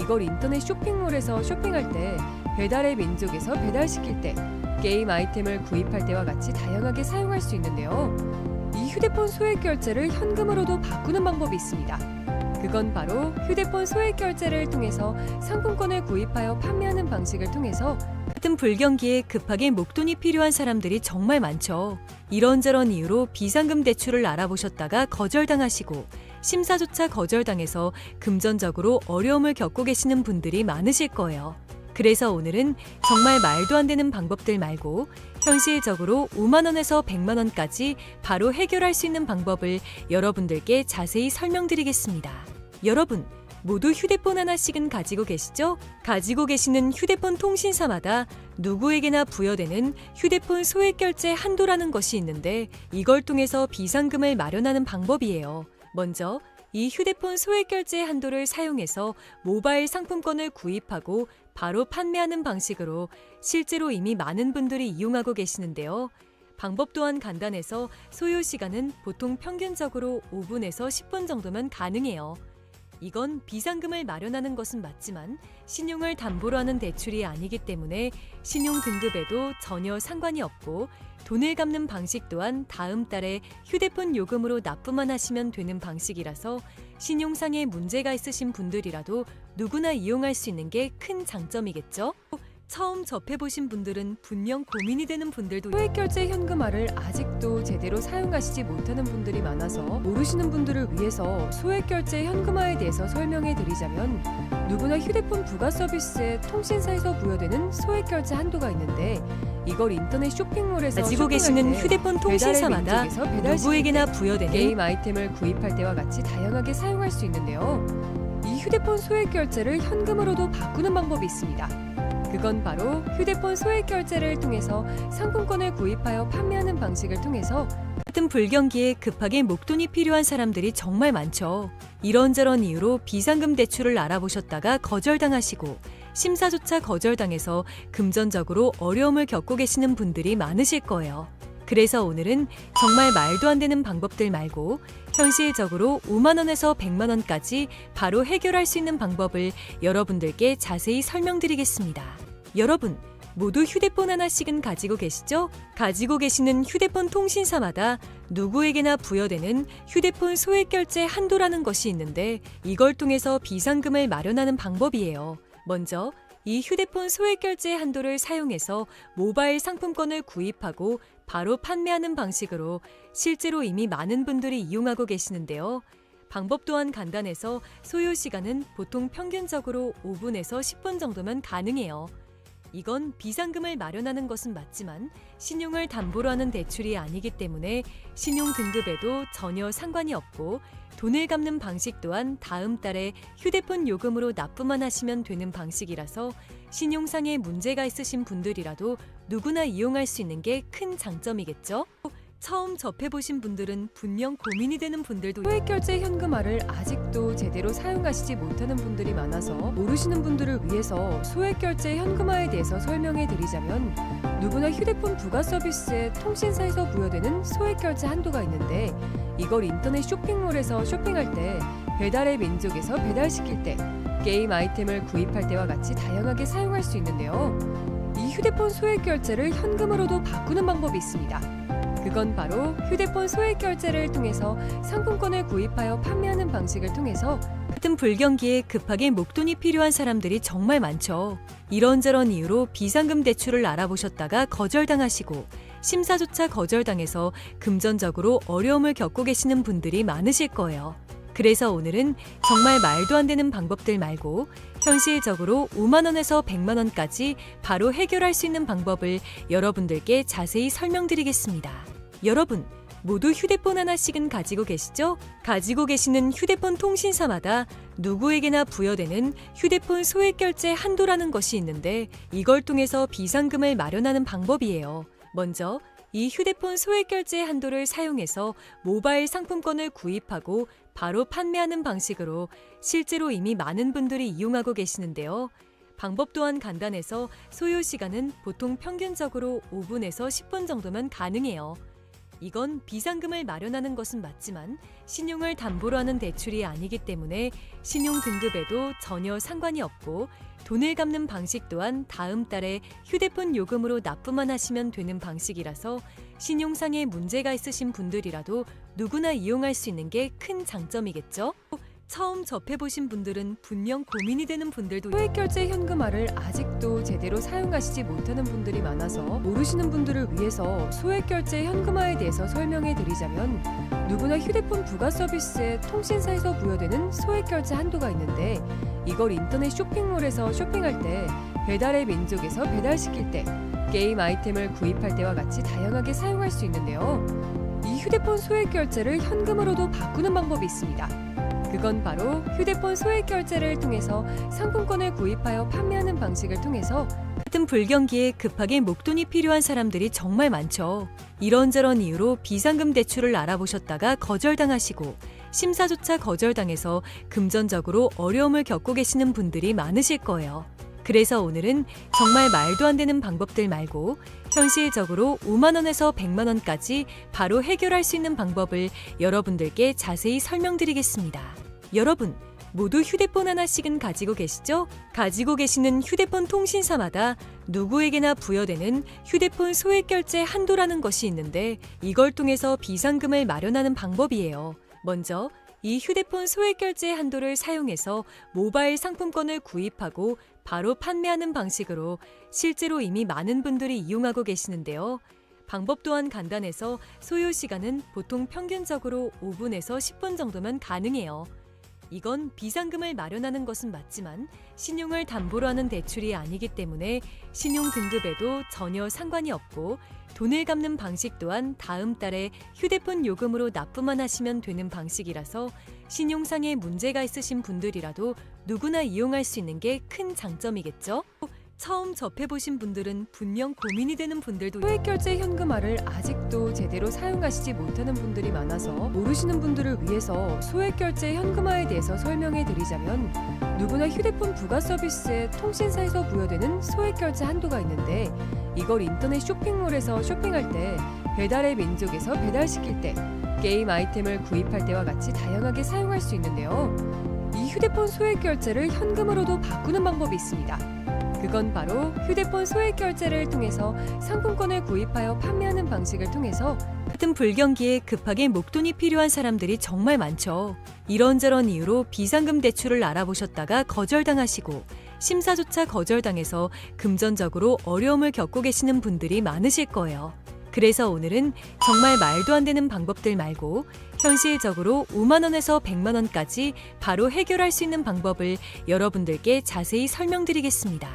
이걸 인터넷 쇼핑몰에서 쇼핑할 때, 배달의 민족에서 배달시킬 때, 게임 아이템을 구입할 때와 같이 다양하게 사용할 수 있는데요. 이 휴대폰 소액 결제를 현금으로도 바꾸는 방법이 있습니다. 그건 바로 휴대폰 소액 결제를 통해서 상품권을 구입하여 판매하는 방식을 통해서 같은 불경기에 급하게 목돈이 필요한 사람들이 정말 많죠. 이런저런 이유로 비상금 대출을 알아보셨다가 거절당하시고 심사조차 거절당해서 금전적으로 어려움을 겪고 계시는 분들이 많으실 거예요. 그래서 오늘은 정말 말도 안 되는 방법들 말고 현실적으로 5만 원에서 100만 원까지 바로 해결할 수 있는 방법을 여러분들께 자세히 설명드리겠습니다. 여러분, 모두 휴대폰 하나씩은 가지고 계시죠? 가지고 계시는 휴대폰 통신사마다 누구에게나 부여되는 휴대폰 소액 결제 한도라는 것이 있는데 이걸 통해서 비상금을 마련하는 방법이에요. 먼저 이 휴대폰 소액 결제 한도를 사용해서 모바일 상품권을 구입하고 바로 판매하는 방식으로 실제로 이미 많은 분들이 이용하고 계시는데요. 방법 또한 간단해서 소요 시간은 보통 평균적으로 5분에서 10분 정도면 가능해요. 이건 비상금을 마련하는 것은 맞지만 신용을 담보로 하는 대출이 아니기 때문에 신용 등급에도 전혀 상관이 없고 돈을 갚는 방식 또한 다음 달에 휴대폰 요금으로 납부만 하시면 되는 방식이라서 신용상의 문제가 있으신 분들이라도 누구나 이용할 수 있는 게 큰 장점이겠죠? 처음 접해보신 분들은 분명 고민이 되는 분들도 소액결제 현금화를 아직도 제대로 사용하시지 못하는 분들이 많아서 모르시는 분들을 위해서 소액결제 현금화에 대해서 설명해 드리자면 누구나 휴대폰 부가 서비스에 통신사에서 부여되는 소액결제 한도가 있는데 이걸 인터넷 쇼핑몰에서 가지고 계시는 휴대폰 통신사마다 누구에게나 부여되는 게임 아이템을 구입할 때와 같이 다양하게 사용할 수 있는데요. 이 휴대폰 소액 결제를 현금으로도 바꾸는 방법이 있습니다. 그건 바로 휴대폰 소액 결제를 통해서 상품권을 구입하여 판매하는 방식을 통해서 같은 불경기에 급하게 목돈이 필요한 사람들이 정말 많죠. 이런저런 이유로 비상금 대출을 알아보셨다가 거절당하시고 심사조차 거절당해서 금전적으로 어려움을 겪고 계시는 분들이 많으실 거예요. 그래서 오늘은 정말 말도 안 되는 방법들 말고 현실적으로 5만 원에서 100만 원까지 바로 해결할 수 있는 방법을 여러분들께 자세히 설명드리겠습니다. 여러분, 모두 휴대폰 하나씩은 가지고 계시죠? 가지고 계시는 휴대폰 통신사마다 누구에게나 부여되는 휴대폰 소액 결제 한도라는 것이 있는데 이걸 통해서 비상금을 마련하는 방법이에요. 먼저 이 휴대폰 소액 결제 한도를 사용해서 모바일 상품권을 구입하고 바로 판매하는 방식으로 실제로 이미 많은 분들이 이용하고 계시는데요. 방법 또한 간단해서 소요 시간은 보통 평균적으로 5분에서 10분 정도면 가능해요. 이건 비상금을 마련하는 것은 맞지만 신용을 담보로 하는 대출이 아니기 때문에 신용 등급에도 전혀 상관이 없고 돈을 갚는 방식 또한 다음 달에 휴대폰 요금으로 납부만 하시면 되는 방식이라서 신용상의 문제가 있으신 분들이라도 누구나 이용할 수 있는 게 큰 장점이겠죠? 처음 접해보신 분들은 분명 고민이 되는 분들도 소액결제 현금화를 아직도 제대로 사용하시지 못하는 분들이 많아서 모르시는 분들을 위해서 소액결제 현금화에 대해서 설명해 드리자면 누구나 휴대폰 부가 서비스에 통신사에서 부여되는 소액결제 한도가 있는데 이걸 인터넷 쇼핑몰에서 쇼핑할 때, 배달의 민족에서 배달시킬 때, 게임 아이템을 구입할 때와 같이 다양하게 사용할 수 있는데요. 이 휴대폰 소액 결제를 현금으로도 바꾸는 방법이 있습니다. 그건 바로 휴대폰 소액 결제를 통해서 상품권을 구입하여 판매하는 방식을 통해서 같은 불경기에 급하게 목돈이 필요한 사람들이 정말 많죠. 이런저런 이유로 비상금 대출을 알아보셨다가 거절당하시고 심사조차 거절당해서 금전적으로 어려움을 겪고 계시는 분들이 많으실 거예요. 그래서 오늘은 정말 말도 안 되는 방법들 말고 현실적으로 5만 원에서 100만 원까지 바로 해결할 수 있는 방법을 여러분들께 자세히 설명드리겠습니다. 여러분, 모두 휴대폰 하나씩은 가지고 계시죠? 가지고 계시는 휴대폰 통신사마다 누구에게나 부여되는 휴대폰 소액 결제 한도라는 것이 있는데 이걸 통해서 비상금을 마련하는 방법이에요. 먼저 이 휴대폰 소액 결제 한도를 사용해서 모바일 상품권을 구입하고 바로 판매하는 방식으로 실제로 이미 많은 분들이 이용하고 계시는데요. 방법 또한 간단해서 소요 시간은 보통 평균적으로 5분에서 10분 정도면 가능해요. 이건 비상금을 마련하는 것은 맞지만 신용을 담보로 하는 대출이 아니기 때문에 신용 등급에도 전혀 상관이 없고 돈을 갚는 방식 또한 다음 달에 휴대폰 요금으로 납부만 하시면 되는 방식이라서 신용상에 문제가 있으신 분들이라도 누구나 이용할 수 있는 게 큰 장점이겠죠? 처음 접해보신 분들은 분명 고민이 되는 분들도 소액결제 현금화를 아직도 제대로 사용하시지 못하는 분들이 많아서 모르시는 분들을 위해서 소액결제 현금화에 대해서 설명해 드리자면 누구나 휴대폰 부가 서비스에 통신사에서 부여되는 소액결제 한도가 있는데 이걸 인터넷 쇼핑몰에서 쇼핑할 때 배달의 민족에서 배달시킬 때 게임 아이템을 구입할 때와 같이 다양하게 사용할 수 있는데요. 이 휴대폰 소액결제를 현금으로도 바꾸는 방법이 있습니다. 그건 바로 휴대폰 소액결제를 통해서 상품권을 구입하여 판매하는 방식을 통해서 같은 불경기에 급하게 목돈이 필요한 사람들이 정말 많죠. 이런저런 이유로 비상금 대출을 알아보셨다가 거절당하시고 심사조차 거절당해서 금전적으로 어려움을 겪고 계시는 분들이 많으실 거예요. 그래서 오늘은 정말 말도 안 되는 방법들 말고 현실적으로 5만 원에서 100만 원까지 바로 해결할 수 있는 방법을 여러분들께 자세히 설명드리겠습니다. 여러분, 모두 휴대폰 하나씩은 가지고 계시죠? 가지고 계시는 휴대폰 통신사마다 누구에게나 부여되는 휴대폰 소액결제 한도라는 것이 있는데 이걸 통해서 비상금을 마련하는 방법이에요. 먼저 이 휴대폰 소액결제 한도를 사용해서 모바일 상품권을 구입하고 바로 판매하는 방식으로 실제로 이미 많은 분들이 이용하고 계시는데요. 방법 또한 간단해서 소요 시간은 보통 평균적으로 5분에서 10분 정도면 가능해요. 이건 비상금을 마련하는 것은 맞지만 신용을 담보로 하는 대출이 아니기 때문에 신용 등급에도 전혀 상관이 없고 돈을 갚는 방식 또한 다음 달에 휴대폰 요금으로 납부만 하시면 되는 방식이라서 신용상에 문제가 있으신 분들이라도 누구나 이용할 수 있는 게 큰 장점이겠죠? 처음 접해보신 분들은 분명 고민이 되는 분들도 소액결제 현금화를 아직도 제대로 사용하시지 못하는 분들이 많아서 모르시는 분들을 위해서 소액결제 현금화에 대해서 설명해 드리자면 누구나 휴대폰 부가 서비스에 통신사에서 부여되는 소액결제 한도가 있는데 이걸 인터넷 쇼핑몰에서 쇼핑할 때 배달의 민족에서 배달시킬 때 게임 아이템을 구입할 때와 같이 다양하게 사용할 수 있는데요. 이 휴대폰 소액결제를 현금으로도 바꾸는 방법이 있습니다. 그건 바로 휴대폰 소액결제를 통해서 상품권을 구입하여 판매하는 방식을 통해서 같은 불경기에 급하게 목돈이 필요한 사람들이 정말 많죠. 이런저런 이유로 비상금 대출을 알아보셨다가 거절당하시고 심사조차 거절당해서 금전적으로 어려움을 겪고 계시는 분들이 많으실 거예요. 그래서 오늘은 정말 말도 안 되는 방법들 말고 현실적으로 5만 원에서 100만 원까지 바로 해결할 수 있는 방법을 여러분들께 자세히 설명드리겠습니다.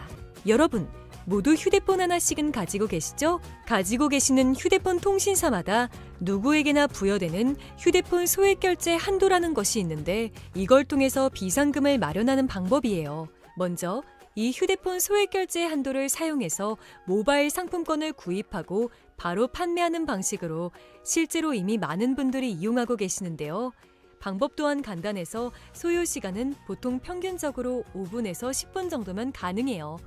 여러분, 모두 휴대폰 하나씩은 가지고 계시죠? 가지고 계시는 휴대폰 통신사마다 누구에게나 부여되는 휴대폰 소액결제 한도라는 것이 있는데 이걸 통해서 비상금을 마련하는 방법이에요. 먼저 이 휴대폰 소액결제 한도를 사용해서 모바일 상품권을 구입하고 바로 판매하는 방식으로 실제로 이미 많은 분들이 이용하고 계시는데요. 방법 또한 간단해서 소요 시간은 보통 평균적으로 5분에서 10분 정도면 가능해요.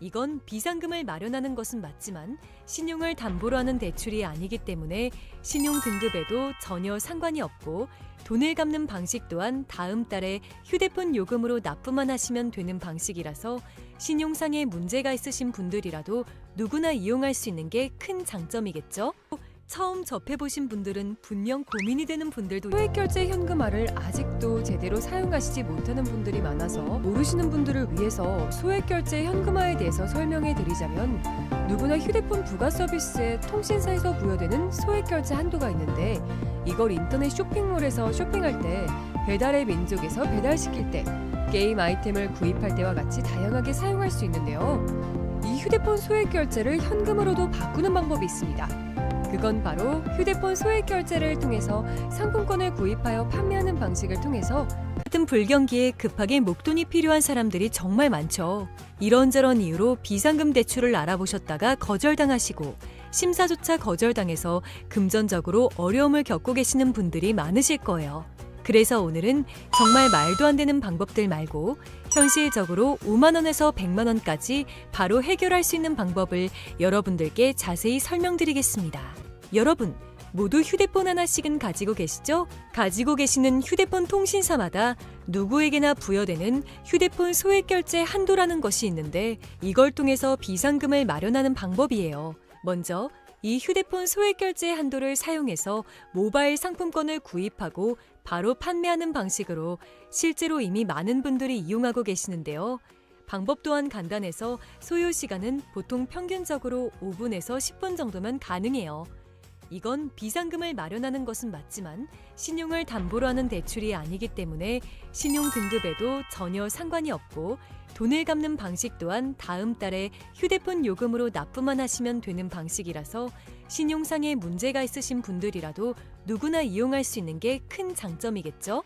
이건 비상금을 마련하는 것은 맞지만 신용을 담보로 하는 대출이 아니기 때문에 신용 등급에도 전혀 상관이 없고 돈을 갚는 방식 또한 다음 달에 휴대폰 요금으로 납부만 하시면 되는 방식이라서 신용상에 문제가 있으신 분들이라도 누구나 이용할 수 있는 게 큰 장점이겠죠? 처음 접해보신 분들은 분명 고민이 되는 분들도 소액결제 현금화를 아직도 제대로 사용하시지 못하는 분들이 많아서 모르시는 분들을 위해서 소액결제 현금화에 대해서 설명해 드리자면 누구나 휴대폰 부가 서비스에 통신사에서 부여되는 소액결제 한도가 있는데 이걸 인터넷 쇼핑몰에서 쇼핑할 때 배달의 민족에서 배달시킬 때 게임 아이템을 구입할 때와 같이 다양하게 사용할 수 있는데요. 이 휴대폰 소액결제를 현금으로도 바꾸는 방법이 있습니다. 그건 바로 휴대폰 소액결제를 통해서 상품권을 구입하여 판매하는 방식을 통해서 같은 불경기에 급하게 목돈이 필요한 사람들이 정말 많죠. 이런저런 이유로 비상금 대출을 알아보셨다가 거절당하시고 심사조차 거절당해서 금전적으로 어려움을 겪고 계시는 분들이 많으실 거예요. 그래서 오늘은 정말 말도 안 되는 방법들 말고 현실적으로 5만 원에서 100만 원까지 바로 해결할 수 있는 방법을 여러분들께 자세히 설명드리겠습니다. 여러분, 모두 휴대폰 하나씩은 가지고 계시죠? 가지고 계시는 휴대폰 통신사마다 누구에게나 부여되는 휴대폰 소액결제 한도라는 것이 있는데 이걸 통해서 비상금을 마련하는 방법이에요. 먼저 이 휴대폰 소액결제 한도를 사용해서 모바일 상품권을 구입하고 바로 판매하는 방식으로 실제로 이미 많은 분들이 이용하고 계시는데요. 방법 또한 간단해서 소요 시간은 보통 평균적으로 5분에서 10분 정도면 가능해요. 이건 비상금을 마련하는 것은 맞지만 신용을 담보로 하는 대출이 아니기 때문에 신용 등급에도 전혀 상관이 없고 돈을 갚는 방식 또한 다음 달에 휴대폰 요금으로 납부만 하시면 되는 방식이라서 신용상에 문제가 있으신 분들이라도 누구나 이용할 수 있는 게 큰 장점이겠죠?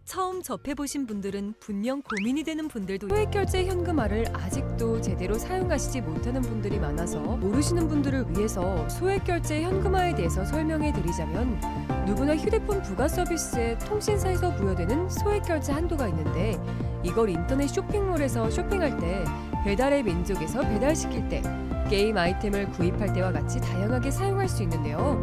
처음 접해보신 분들은 분명 고민이 되는 분들도 소액결제 현금화를 아직도 제대로 사용하시지 못하는 분들이 많아서 모르시는 분들을 위해서 소액결제 현금화에 대해서 설명해 드리자면 누구나 휴대폰 부가 서비스에 통신사에서 부여되는 소액결제 한도가 있는데 이걸 인터넷 쇼핑몰에서 쇼핑할 때 배달의 민족에서 배달시킬 때 게임 아이템을 구입할 때와 같이 다양하게 사용할 수 있는데요.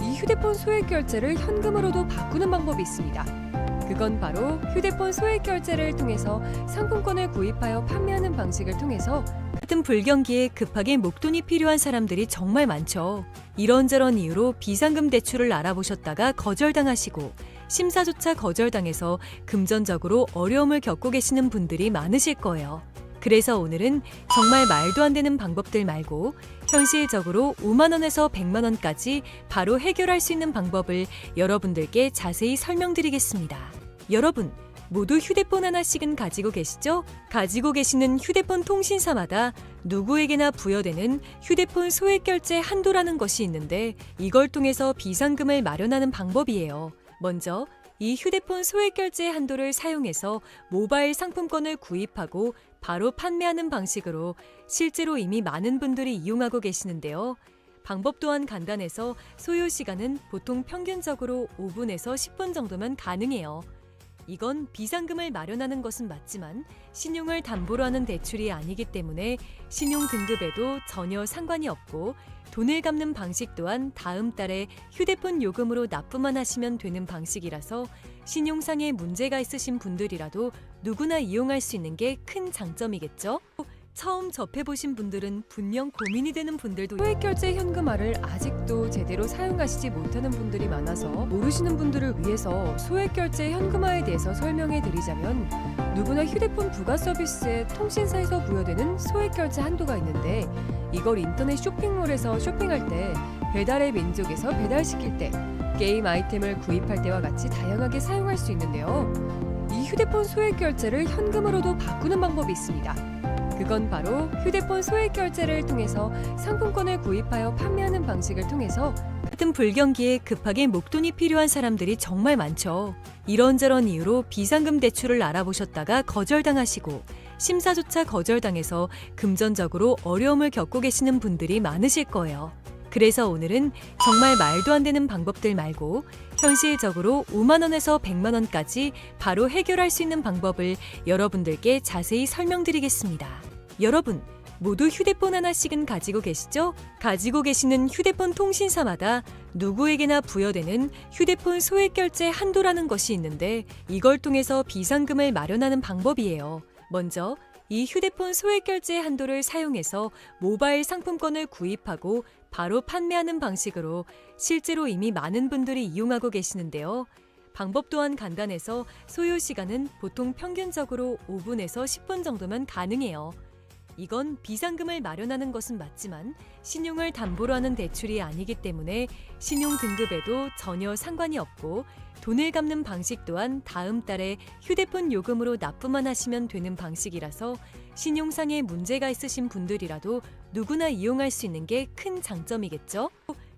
이 휴대폰 소액결제를 현금으로도 바꾸는 방법이 있습니다. 그건 바로 휴대폰 소액결제를 통해서 상품권을 구입하여 판매하는 방식을 통해서 같은 불경기에 급하게 목돈이 필요한 사람들이 정말 많죠. 이런저런 이유로 비상금 대출을 알아보셨다가 거절당하시고 심사조차 거절당해서 금전적으로 어려움을 겪고 계시는 분들이 많으실 거예요. 그래서 오늘은 정말 말도 안 되는 방법들 말고 현실적으로 5만 원에서 100만 원까지 바로 해결할 수 있는 방법을 여러분들께 자세히 설명드리겠습니다. 여러분, 모두 휴대폰 하나씩은 가지고 계시죠? 가지고 계시는 휴대폰 통신사마다 누구에게나 부여되는 휴대폰 소액결제 한도라는 것이 있는데 이걸 통해서 비상금을 마련하는 방법이에요. 먼저 이 휴대폰 소액결제 한도를 사용해서 모바일 상품권을 구입하고 바로 판매하는 방식으로 실제로 이미 많은 분들이 이용하고 계시는데요. 방법 또한 간단해서 소요 시간은 보통 평균적으로 5분에서 10분 정도면 가능해요. 이건 비상금을 마련하는 것은 맞지만 신용을 담보로 하는 대출이 아니기 때문에 신용 등급에도 전혀 상관이 없고 돈을 갚는 방식 또한 다음 달에 휴대폰 요금으로 납부만 하시면 되는 방식이라서 신용상에 문제가 있으신 분들이라도 누구나 이용할 수 있는 게 큰 장점이겠죠? 처음 접해보신 분들은 분명 고민이 되는 분들도 소액결제 현금화를 아직도 제대로 사용하시지 못하는 분들이 많아서 모르시는 분들을 위해서 소액결제 현금화에 대해서 설명해 드리자면 누구나 휴대폰 부가 서비스에 통신사에서 부여되는 소액결제 한도가 있는데 이걸 인터넷 쇼핑몰에서 쇼핑할 때 배달의 민족에서 배달시킬 때 게임 아이템을 구입할 때와 같이 다양하게 사용할 수 있는데요. 이 휴대폰 소액결제를 현금으로도 바꾸는 방법이 있습니다. 그건 바로 휴대폰 소액결제를 통해서 상품권을 구입하여 판매하는 방식을 통해서 같은 불경기에 급하게 목돈이 필요한 사람들이 정말 많죠. 이런저런 이유로 비상금 대출을 알아보셨다가 거절당하시고 심사조차 거절당해서 금전적으로 어려움을 겪고 계시는 분들이 많으실 거예요. 그래서 오늘은 정말 말도 안 되는 방법들 말고 현실적으로 5만 원에서 100만 원까지 바로 해결할 수 있는 방법을 여러분들께 자세히 설명드리겠습니다. 여러분, 모두 휴대폰 하나씩은 가지고 계시죠? 가지고 계시는 휴대폰 통신사마다 누구에게나 부여되는 휴대폰 소액결제 한도라는 것이 있는데 이걸 통해서 비상금을 마련하는 방법이에요. 먼저 이 휴대폰 소액결제 한도를 사용해서 모바일 상품권을 구입하고 바로 판매하는 방식으로 실제로 이미 많은 분들이 이용하고 계시는데요. 방법 또한 간단해서 소요 시간은 보통 평균적으로 5분에서 10분 정도면 가능해요. 이건 비상금을 마련하는 것은 맞지만 신용을 담보로 하는 대출이 아니기 때문에 신용 등급에도 전혀 상관이 없고 돈을 갚는 방식 또한 다음 달에 휴대폰 요금으로 납부만 하시면 되는 방식이라서 신용상에 문제가 있으신 분들이라도 누구나 이용할 수 있는 게 큰 장점이겠죠?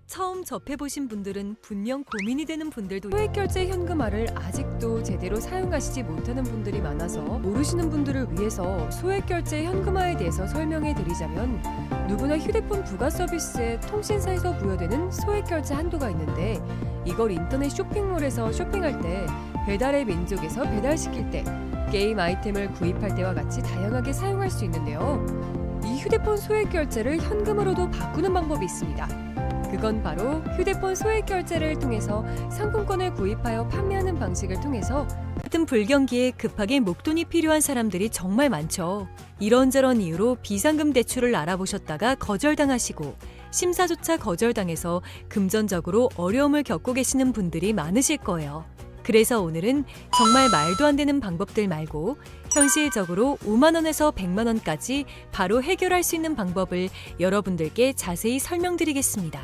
처음 접해보신 분들은 분명 고민이 되는 분들도 소액결제 현금화를 아직도 제대로 사용하시지 못하는 분들이 많아서 모르시는 분들을 위해서 소액결제 현금화에 대해서 설명해 드리자면 누구나 휴대폰 부가 서비스에 통신사에서 부여되는 소액결제 한도가 있는데 이걸 인터넷 쇼핑몰에서 쇼핑할 때 배달의 민족에서 배달시킬 때 게임 아이템을 구입할 때와 같이 다양하게 사용할 수 있는데요. 이 휴대폰 소액결제를 현금으로도 바꾸는 방법이 있습니다. 그건 바로 휴대폰 소액 결제를 통해서 상품권을 구입하여 판매하는 방식을 통해서 같은 불경기에 급하게 목돈이 필요한 사람들이 정말 많죠. 이런저런 이유로 비상금 대출을 알아보셨다가 거절당하시고 심사조차 거절당해서 금전적으로 어려움을 겪고 계시는 분들이 많으실 거예요. 그래서 오늘은 정말 말도 안 되는 방법들 말고 현실적으로 5만 원에서 100만 원까지 바로 해결할 수 있는 방법을 여러분들께 자세히 설명드리겠습니다.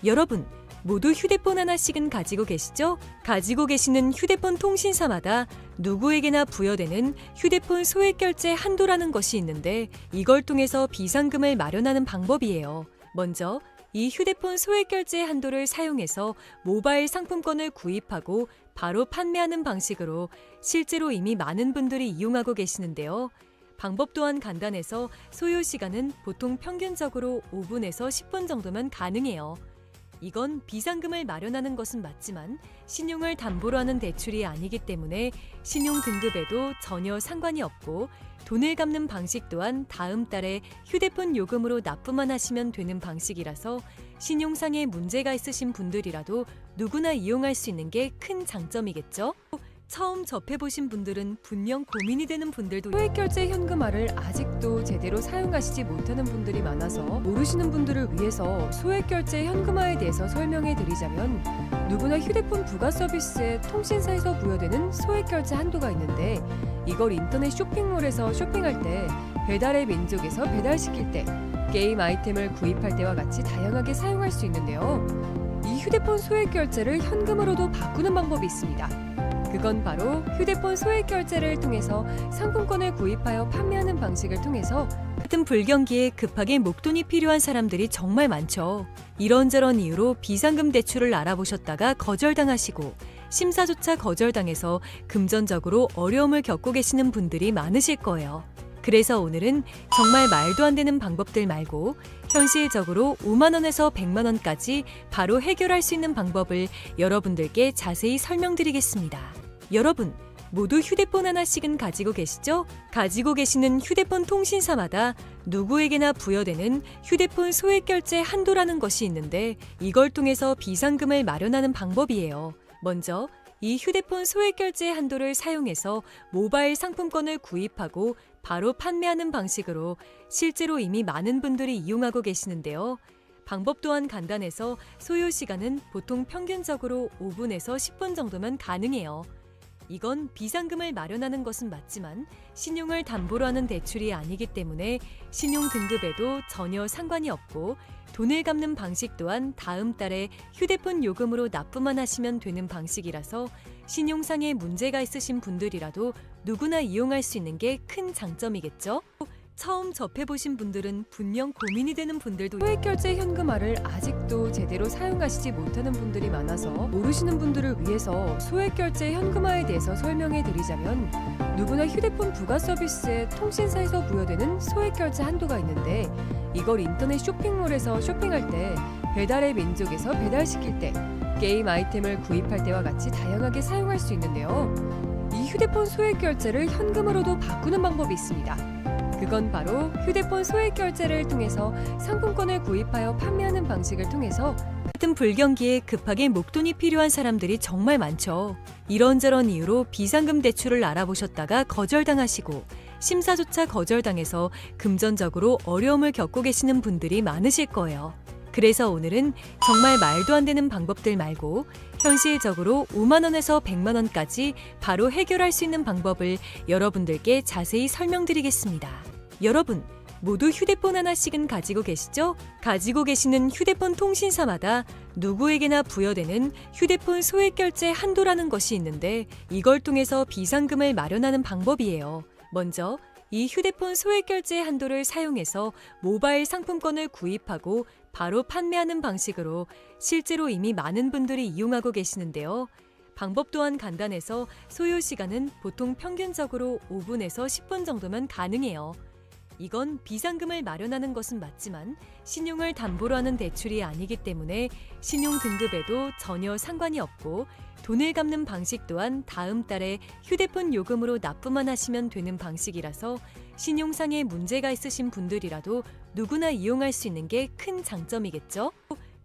여러분, 모두 휴대폰 하나씩은 가지고 계시죠? 가지고 계시는 휴대폰 통신사마다 누구에게나 부여되는 휴대폰 소액 결제 한도라는 것이 있는데 이걸 통해서 비상금을 마련하는 방법이에요. 먼저 이 휴대폰 소액 결제 한도를 사용해서 모바일 상품권을 구입하고 바로 판매하는 방식으로 실제로 이미 많은 분들이 이용하고 계시는데요. 방법 또한 간단해서 소요 시간은 보통 평균적으로 5분에서 10분 정도면 가능해요. 이건 비상금을 마련하는 것은 맞지만 신용을 담보로 하는 대출이 아니기 때문에 신용 등급에도 전혀 상관이 없고 돈을 갚는 방식 또한 다음 달에 휴대폰 요금으로 납부만 하시면 되는 방식이라서 신용상에 문제가 있으신 분들이라도 누구나 이용할 수 있는 게 큰 장점이겠죠? 처음 접해보신 분들은 분명 고민이 되는 분들도 소액 결제 현금화를 아직도 제대로 사용하시지 못하는 분들이 많아서 모르시는 분들을 위해서 소액 결제 현금화에 대해서 설명해 드리자면 누구나 휴대폰 부가 서비스에 통신사에서 부여되는 소액 결제 한도가 있는데 이걸 인터넷 쇼핑몰에서 쇼핑할 때 배달의 민족에서 배달시킬 때 게임 아이템을 구입할 때와 같이 다양하게 사용할 수 있는데요. 이 휴대폰 소액 결제를 현금으로도 바꾸는 방법이 있습니다. 그건 바로 휴대폰 소액 결제를 통해서 상품권을 구입하여 판매하는 방식을 통해서 같은 불경기에 급하게 목돈이 필요한 사람들이 정말 많죠. 이런저런 이유로 비상금 대출을 알아보셨다가 거절당하시고 심사조차 거절당해서 금전적으로 어려움을 겪고 계시는 분들이 많으실 거예요. 그래서 오늘은 정말 말도 안 되는 방법들 말고 현실적으로 5만 원에서 100만 원까지 바로 해결할 수 있는 방법을 여러분들께 자세히 설명드리겠습니다. 여러분, 모두 휴대폰 하나씩은 가지고 계시죠? 가지고 계시는 휴대폰 통신사마다 누구에게나 부여되는 휴대폰 소액 결제 한도라는 것이 있는데 이걸 통해서 비상금을 마련하는 방법이에요. 먼저 이 휴대폰 소액 결제 한도를 사용해서 모바일 상품권을 구입하고 바로 판매하는 방식으로 실제로 이미 많은 분들이 이용하고 계시는데요. 방법 또한 간단해서 소요 시간은 보통 평균적으로 5분에서 10분 정도면 가능해요. 이건 비상금을 마련하는 것은 맞지만 신용을 담보로 하는 대출이 아니기 때문에 신용 등급에도 전혀 상관이 없고 돈을 갚는 방식 또한 다음 달에 휴대폰 요금으로 납부만 하시면 되는 방식이라서 신용상에 문제가 있으신 분들이라도 누구나 이용할 수 있는 게 큰 장점이겠죠? 처음 접해보신 분들은 분명 고민이 되는 분들도 소액 결제 현금화를 아직도 제대로 사용하시지 못하는 분들이 많아서 모르시는 분들을 위해서 소액 결제 현금화에 대해서 설명해 드리자면 누구나 휴대폰 부가 서비스에 통신사에서 부여되는 소액 결제 한도가 있는데 이걸 인터넷 쇼핑몰에서 쇼핑할 때 배달의 민족에서 배달시킬 때 게임 아이템을 구입할 때와 같이 다양하게 사용할 수 있는데요. 이 휴대폰 소액 결제를 현금으로도 바꾸는 방법이 있습니다. 그건 바로 휴대폰 소액 결제를 통해서 상품권을 구입하여 판매하는 방식을 통해서 같은 불경기에 급하게 목돈이 필요한 사람들이 정말 많죠. 이런저런 이유로 비상금 대출을 알아보셨다가 거절당하시고 심사조차 거절당해서 금전적으로 어려움을 겪고 계시는 분들이 많으실 거예요. 그래서 오늘은 정말 말도 안 되는 방법들 말고 현실적으로 5만 원에서 100만 원까지 바로 해결할 수 있는 방법을 여러분들께 자세히 설명드리겠습니다. 여러분, 모두 휴대폰 하나씩은 가지고 계시죠? 가지고 계시는 휴대폰 통신사마다 누구에게나 부여되는 휴대폰 소액 결제 한도라는 것이 있는데 이걸 통해서 비상금을 마련하는 방법이에요. 먼저 이 휴대폰 소액 결제 한도를 사용해서 모바일 상품권을 구입하고 바로 판매하는 방식으로 실제로 이미 많은 분들이 이용하고 계시는데요. 방법 또한 간단해서 소요 시간은 보통 평균적으로 5분에서 10분 정도면 가능해요. 이건 비상금을 마련하는 것은 맞지만 신용을 담보로 하는 대출이 아니기 때문에 신용 등급에도 전혀 상관이 없고 돈을 갚는 방식 또한 다음 달에 휴대폰 요금으로 납부만 하시면 되는 방식이라서 신용상에 문제가 있으신 분들이라도 누구나 이용할 수 있는 게 큰 장점이겠죠?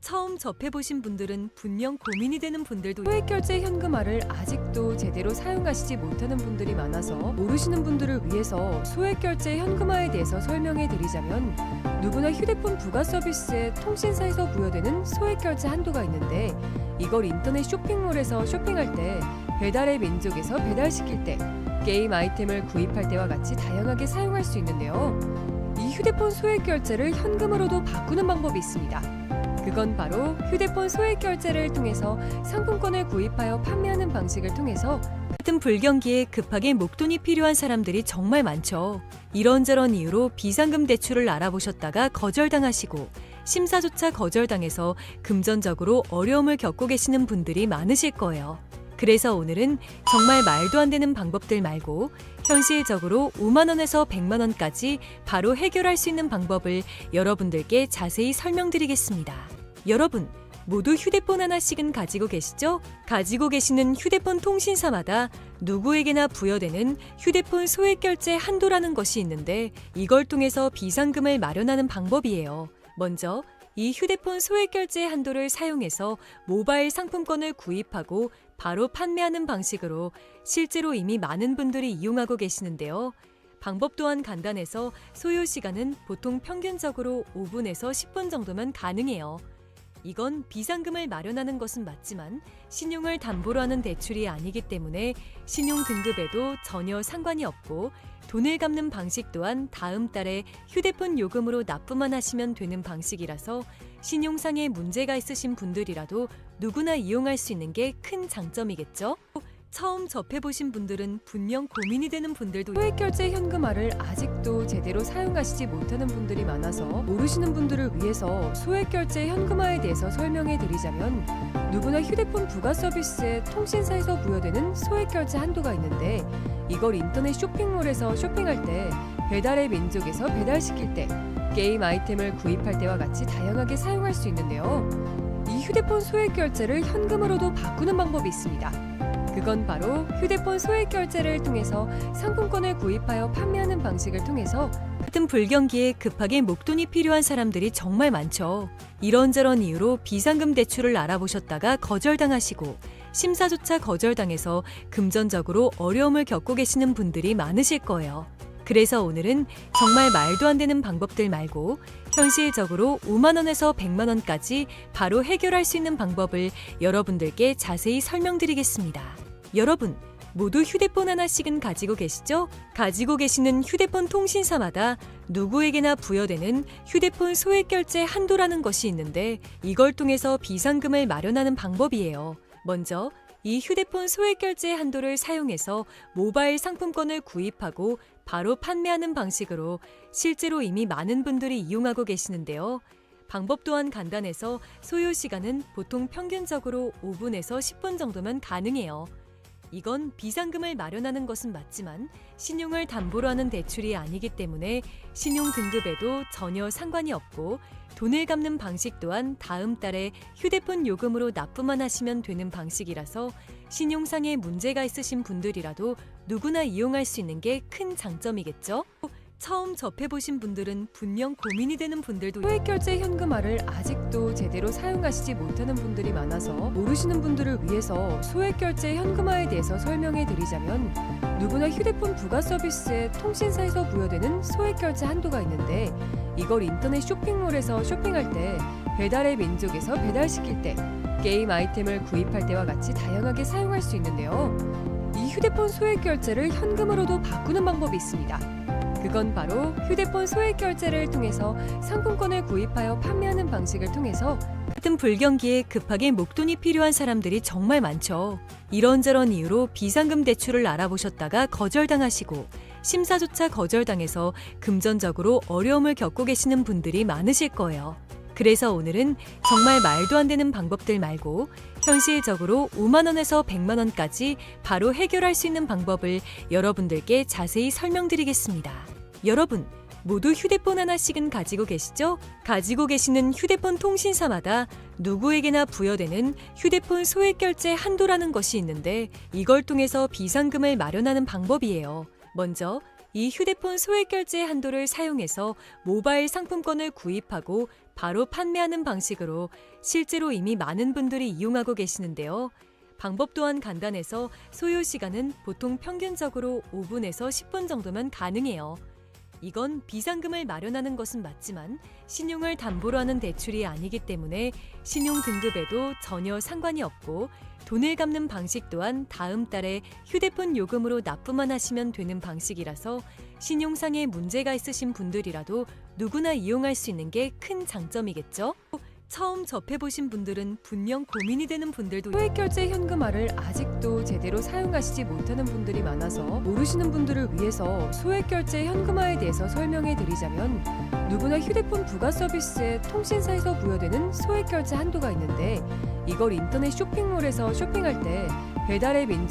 처음 접해보신 분들은 분명 고민이 되는 분들도 소액결제 현금화를 아직도 제대로 사용하시지 못하는 분들이 많아서 모르시는 분들을 위해서 소액결제 현금화에 대해서 설명해 드리자면, 누구나 휴대폰 부가 서비스에 통신사에서 부여되는 소액결제 한도가 있는데, 이걸 인터넷 쇼핑몰에서 쇼핑할 때, 배달의 민족에서 배달시킬 때, 게임 아이템을 구입할 때와 같이 다양하게 사용할 수 있는데요. 이 휴대폰 소액결제를 현금으로도 바꾸는 방법이 있습니다. 그건 바로 휴대폰 소액결제를 통해서 상품권을 구입하여 판매하는 방식을 통해서 같은 불경기에 급하게 목돈이 필요한 사람들이 정말 많죠. 이런저런 이유로 비상금 대출을 알아보셨다가 거절당하시고 심사조차 거절당해서 금전적으로 어려움을 겪고 계시는 분들이 많으실 거예요. 그래서 오늘은 정말 말도 안 되는 방법들 말고 현실적으로 5만 원에서 100만 원까지 바로 해결할 수 있는 방법을 여러분들께 자세히 설명드리겠습니다. 여러분, 모두 휴대폰 하나씩은 가지고 계시죠? 가지고 계시는 휴대폰 통신사마다 누구에게나 부여되는 휴대폰 소액결제 한도라는 것이 있는데, 이걸 통해서 비상금을 마련하는 방법이에요. 먼저 이 휴대폰 소액결제 한도를 사용해서 모바일 상품권을 구입하고 바로 판매하는 방식으로 실제로 이미 많은 분들이 이용하고 계시는데요. 방법 또한 간단해서 소요 시간은 보통 평균적으로 5분에서 10분 정도면 가능해요. 이건 비상금을 마련하는 것은 맞지만 신용을 담보로 하는 대출이 아니기 때문에 신용 등급에도 전혀 상관이 없고, 돈을 갚는 방식 또한 다음 달에 휴대폰 요금으로 납부만 하시면 되는 방식이라서 신용상의 문제가 있으신 분들이라도 누구나 이용할 수 있는 게 큰 장점이겠죠? 처음 접해보신 분들은 분명 고민이 되는 분들도 소액결제 현금화를 아직도 제대로 사용하시지 못하는 분들이 많아서 모르시는 분들을 위해서 소액결제 현금화에 대해서 설명해 드리자면, 누구나 휴대폰 부가 서비스에 통신사에서 부여되는 소액결제 한도가 있는데, 이걸 인터넷 쇼핑몰에서 쇼핑할 때, 배달의 민족에서 배달시킬 때, 게임 아이템을 구입할 때와 같이 다양하게 사용할 수 있는데요. 이 휴대폰 소액결제를 현금으로도 바꾸는 방법이 있습니다. 그건 바로 휴대폰 소액결제를 통해서 상품권을 구입하여 판매하는 방식을 통해서 같은 불경기에 급하게 목돈이 필요한 사람들이 정말 많죠. 이런저런 이유로 비상금 대출을 알아보셨다가 거절당하시고 심사조차 거절당해서 금전적으로 어려움을 겪고 계시는 분들이 많으실 거예요. 그래서 오늘은 정말 말도 안 되는 방법들 말고 현실적으로 5만 원에서 100만 원까지 바로 해결할 수 있는 방법을 여러분들께 자세히 설명드리겠습니다. 여러분, 모두 휴대폰 하나씩은 가지고 계시죠? 가지고 계시는 휴대폰 통신사마다 누구에게나 부여되는 휴대폰 소액결제 한도라는 것이 있는데, 이걸 통해서 비상금을 마련하는 방법이에요. 먼저 이 휴대폰 소액결제 한도를 사용해서 모바일 상품권을 구입하고 바로 판매하는 방식으로 실제로 이미 많은 분들이 이용하고 계시는데요. 방법 또한 간단해서 소요 시간은 보통 평균적으로 5분에서 10분 정도면 가능해요. 이건 비상금을 마련하는 것은 맞지만 신용을 담보로 하는 대출이 아니기 때문에 신용 등급에도 전혀 상관이 없고, 돈을 갚는 방식 또한 다음 달에 휴대폰 요금으로 납부만 하시면 되는 방식이라서 신용상의 문제가 있으신 분들이라도 누구나 이용할 수 있는 게 큰 장점이겠죠? 처음 접해보신 분들은 분명 고민이 되는 분들도 소액결제 현금화를 아직도 제대로 사용하시지 못하는 분들이 많아서 모르시는 분들을 위해서 소액결제 현금화에 대해서 설명해 드리자면, 누구나 휴대폰 부가 서비스에 통신사에서 부여되는 소액결제 한도가 있는데, 이걸 인터넷 쇼핑몰에서 쇼핑할 때, 배달의 민족에서 배달시킬 때, 게임 아이템을 구입할 때와 같이 다양하게 사용할 수 있는데요. 이 휴대폰 소액결제를 현금으로도 바꾸는 방법이 있습니다. 그건 바로 휴대폰 소액결제를 통해서 상품권을 구입하여 판매하는 방식을 통해서 같은 불경기에 급하게 목돈이 필요한 사람들이 정말 많죠. 이런저런 이유로 비상금 대출을 알아보셨다가 거절당하시고 심사조차 거절당해서 금전적으로 어려움을 겪고 계시는 분들이 많으실 거예요. 그래서 오늘은 정말 말도 안 되는 방법들 말고 현실적으로 5만 원에서 100만 원까지 바로 해결할 수 있는 방법을 여러분들께 자세히 설명드리겠습니다. 여러분, 모두 휴대폰 하나씩은 가지고 계시죠? 가지고 계시는 휴대폰 통신사마다 누구에게나 부여되는 휴대폰 소액결제 한도라는 것이 있는데, 이걸 통해서 비상금을 마련하는 방법이에요. 먼저 이 휴대폰 소액 결제 한도를 사용해서 모바일 상품권을 구입하고 바로 판매하는 방식으로 실제로 이미 많은 분들이 이용하고 계시는데요. 방법 또한 간단해서 소요 시간은 보통 평균적으로 5분에서 10분 정도면 가능해요. 이건 비상금을 마련하는 것은 맞지만 신용을 담보로 하는 대출이 아니기 때문에 신용 등급에도 전혀 상관이 없고 돈을 갚는 방식 또한 다음 달에 휴대폰 요금으로 납부만 하시면 되는 방식이라서 신용상에 문제가 있으신 분들이라도 누구나 이용할 수 있는 게 큰 장점이겠죠? 처음 접해보신 분들은 분명 고민이 되는 분들도 소액 결제 현금화를 아직도 제대로 사용하시지 못하는 분들이 많아서 모르시는 분들을 위해서 소액 결제 현금화에 대해서 설명해 드리자면, 누구나 휴대폰 부가 서비스에 통신사에서 부여되는 소액 결제 한도가 있는데, 이걸 인터넷 쇼핑몰에서 쇼핑할 때 배달의 민족